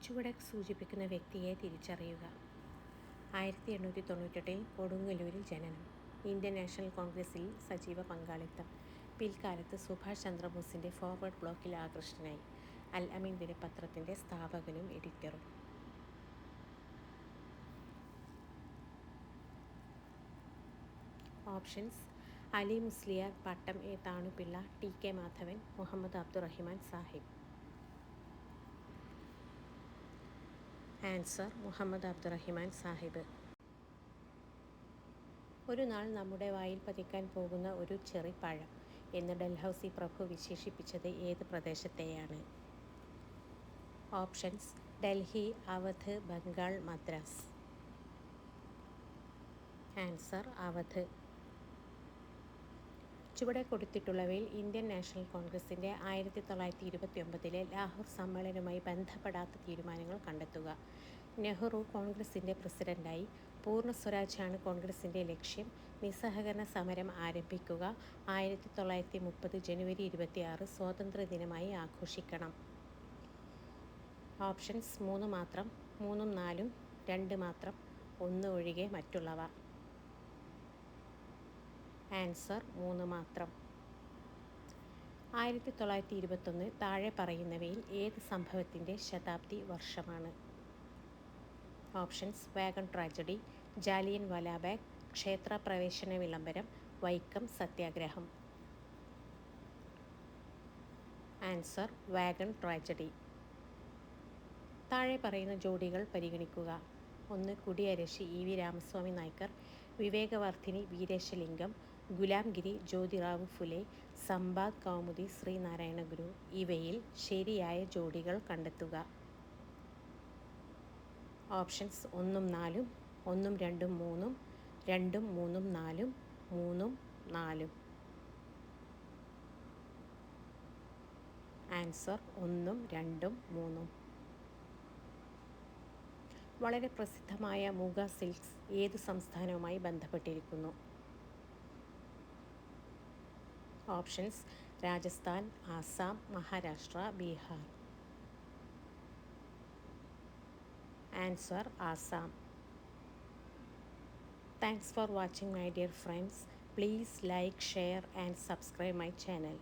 ചുവടെ സൂചിപ്പിക്കുന്ന വ്യക്തിയെ തിരിച്ചറിയുക. 1898 കൊടുങ്ങല്ലൂരിൽ ജനനം. ഇന്ത്യൻ നാഷണൽ കോൺഗ്രസിൽ സജീവ പങ്കാളിത്തം. പിൽക്കാലത്ത് സുഭാഷ് ചന്ദ്രബോസിൻ്റെ ഫോർവേഡ് ബ്ലോക്കിൽ ആകൃഷ്ടനായി. അൽ അമീൻ ദിനപത്രത്തിൻ്റെ സ്ഥാപകനും എഡിറ്ററും. Options: Ali Musliyar, Pattom A Thanupillai, T K Madhavan, Muhammad Abdurahiman Sahib. Answer: Muhammad Abdurahiman Sahib. ഒരു നാൾ നമ്മുടെ വായിൽ പതിക്കാൻ പോകുന്ന ഒരു ചെറി പഴം എന്ന് ഡൽഹൗസി പ്രഭു വിശേഷിപ്പിച്ചത് ഏത് പ്രദേശത്തെയാണ്? ഓപ്ഷൻസ്: ഡൽഹി, അവധ്, ബംഗാൾ, മദ്രാസ്. ആൻസർ: അവധ്. ചുവടെ കൊടുത്തിട്ടുള്ളവയിൽ ഇന്ത്യൻ നാഷണൽ കോൺഗ്രസിൻ്റെ 1929 ലാഹോർ സമ്മേളനവുമായി ബന്ധപ്പെടാത്ത തീരുമാനങ്ങൾ കണ്ടെത്തുക. നെഹ്റു കോൺഗ്രസിൻ്റെ പ്രസിഡന്റായി. പൂർണ്ണ സ്വരാജാണ് കോൺഗ്രസിൻ്റെ ലക്ഷ്യം. നിസ്സഹകരണ സമരം ആരംഭിക്കുക. 1930 ജനുവരി 26 സ്വാതന്ത്ര്യദിനമായി ആഘോഷിക്കണം. ഓപ്ഷൻസ്: 3 മാത്രം, 3ഉം 4ഉം, 2 മാത്രം, 1 ഒഴികെ മറ്റുള്ളവ. ആൻസർ: 3 മാത്രം. 1921 താഴെ പറയുന്നവയിൽ ഏത് സംഭവത്തിൻ്റെ ശതാബ്ദി വർഷമാണ്? Options: wagon tragedy, Jallian Walabagh, ക്ഷേത്രപ്രവേശന വിളംബരം, വൈക്കം സത്യാഗ്രഹം. Answer: wagon tragedy. താഴെ പറയുന്ന ജോഡികൾ പരിഗണിക്കുക. 1. Kudiyarasu E V Ramaswamy Naicker, Vivekavardhini Veeresalingam, Gulamgiri Jyotirao Phule, Sambad Kaumudi Sreenarayana Guru. ഇവയിൽ ശരിയായ ജോഡികൾ കണ്ടെത്തുക. ഓപ്ഷൻസ്: 1ഉം 4ഉം, 1ഉം 2ഉം 3ഉം, 2ഉം 3ഉം 4ഉം, 3ഉം 4ഉം. ആൻസർ: 1ഉം 2ഉം 3ഉം. വളരെ പ്രസിദ്ധമായ മൂഗ സിൽക്സ് ഏത് സംസ്ഥാനവുമായി ബന്ധപ്പെട്ടിരിക്കുന്നു? Options: Rajasthan, Assam, Maharashtra, Bihar. Answer: Assam. Thanks for watching my dear friends. Please like, share and subscribe my channel.